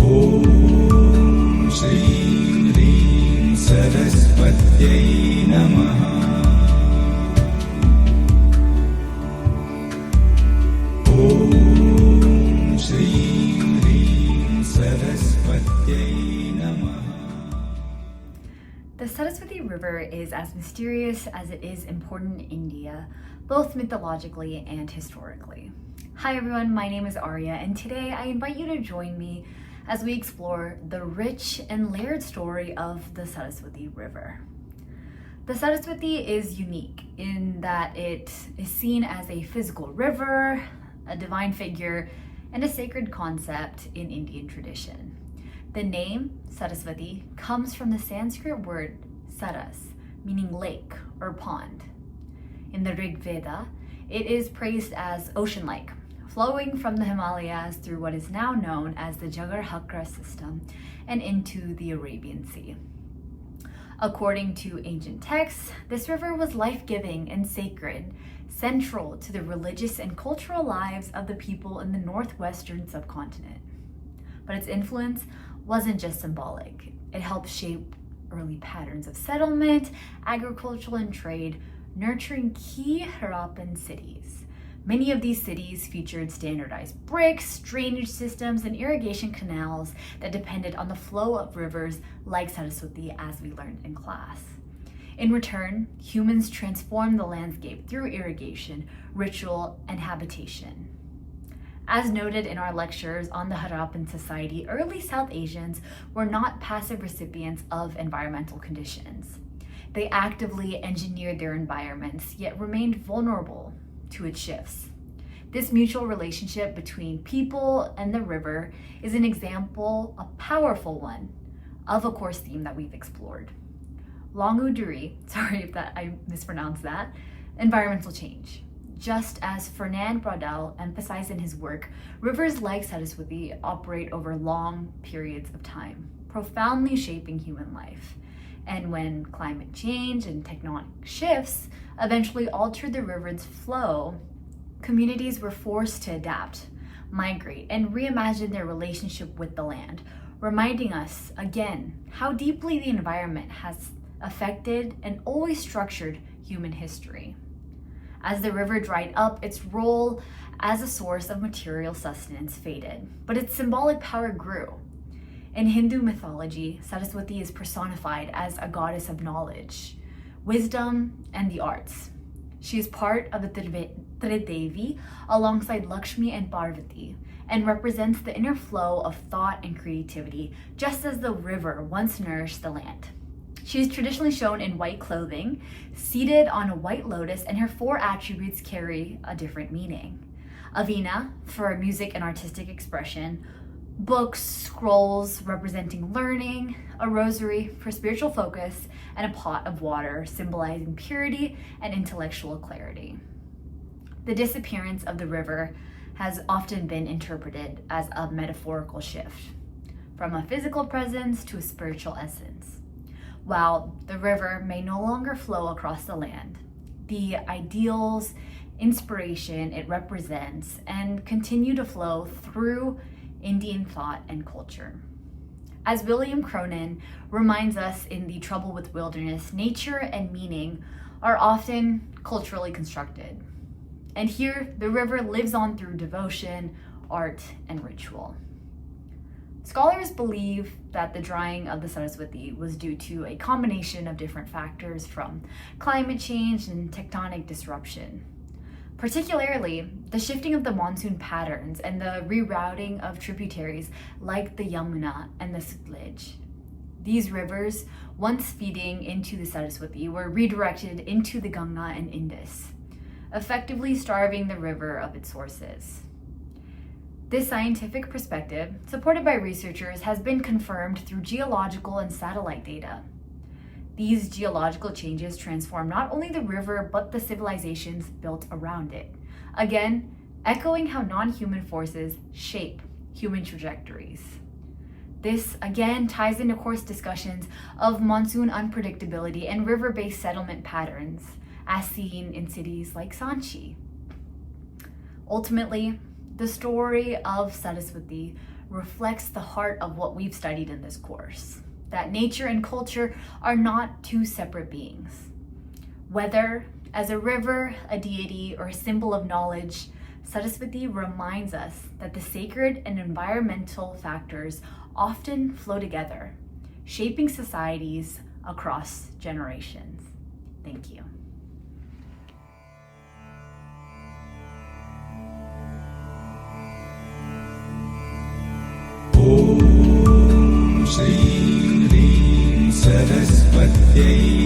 ॐ श्रीं ह्रीं सरस्वत्यै नमः। ॐ श्रीं ह्रीं सरस्वत्यै नमः। The Saraswati River is as mysterious as it is important in India, both mythologically and historically. Hi everyone, my name is Arya, and today I invite you to join me as we explore the rich and layered story of the Saraswati River. The Saraswati is unique in that it is seen as a physical river, a divine figure, and a sacred concept in Indian tradition. The name Saraswati comes from the Sanskrit word saras, meaning lake or pond. In the Rig Veda, it is praised as ocean-like, flowing from the Himalayas through what is now known as the Jagar-Hakra system and into the Arabian Sea. According to ancient texts, this river was life-giving and sacred, central to the religious and cultural lives of the people in the northwestern subcontinent. But its influence wasn't just symbolic. It helped shape early patterns of settlement, agriculture, and trade, nurturing key Harappan cities. Many of these cities featured standardized bricks, drainage systems, and irrigation canals that depended on the flow of rivers like Saraswati, as we learned in class. In return, humans transformed the landscape through irrigation, ritual, and habitation. As noted in our lectures on the Harappan society, early South Asians were not passive recipients of environmental conditions. They actively engineered their environments, yet remained vulnerable to its shifts. This mutual relationship between people and the river is an example, a powerful one, of a course theme that we've explored. Longuduri, sorry if I mispronounced that, environmental change. Just as Fernand Braudel emphasized in his work, rivers like Saraswati operate over long periods of time, profoundly shaping human life. And when climate change and tectonic shifts eventually altered the river's flow, communities were forced to adapt, migrate, and reimagine their relationship with the land, reminding us again how deeply the environment has affected and always structured human history. As the river dried up, its role as a source of material sustenance faded, but its symbolic power grew. In Hindu mythology, Saraswati is personified as a goddess of knowledge, wisdom, and the arts. She is part of the Tridevi alongside Lakshmi and Parvati, and represents the inner flow of thought and creativity, just as the river once nourished the land. She is traditionally shown in white clothing, seated on a white lotus, and her four attributes carry a different meaning. A veena for music and artistic expression, books, scrolls representing learning, a rosary for spiritual focus, and a pot of water symbolizing purity and intellectual clarity. The disappearance of the river has often been interpreted as a metaphorical shift, from a physical presence to a spiritual essence. While the river may no longer flow across the land, the ideals, inspiration it represents, and continue to flow through Indian thought and culture. As William Cronin reminds us in The Trouble with Wilderness, nature and meaning are often culturally constructed. And here, the river lives on through devotion, art, and ritual. Scholars believe that the drying of the Saraswati was due to a combination of different factors, from climate change and tectonic disruption. Particularly, the shifting of the monsoon patterns and the rerouting of tributaries like the Yamuna and the Sutlej. These rivers, once feeding into the Saraswati, were redirected into the Ganga and Indus, effectively starving the river of its sources. This scientific perspective, supported by researchers, has been confirmed through geological and satellite data. These geological changes transform not only the river, but the civilizations built around it. Again, echoing how non-human forces shape human trajectories. This again ties into course discussions of monsoon unpredictability and river-based settlement patterns, as seen in cities like Sanchi. Ultimately, the story of Saraswati reflects the heart of what we've studied in this course, that nature and culture are not two separate beings. Whether as a river, a deity, or a symbol of knowledge, Saraswati reminds us that the sacred and environmental factors often flow together, shaping societies across generations. Thank you. ॐ श्रीं ह्रीं सरस्वत्यै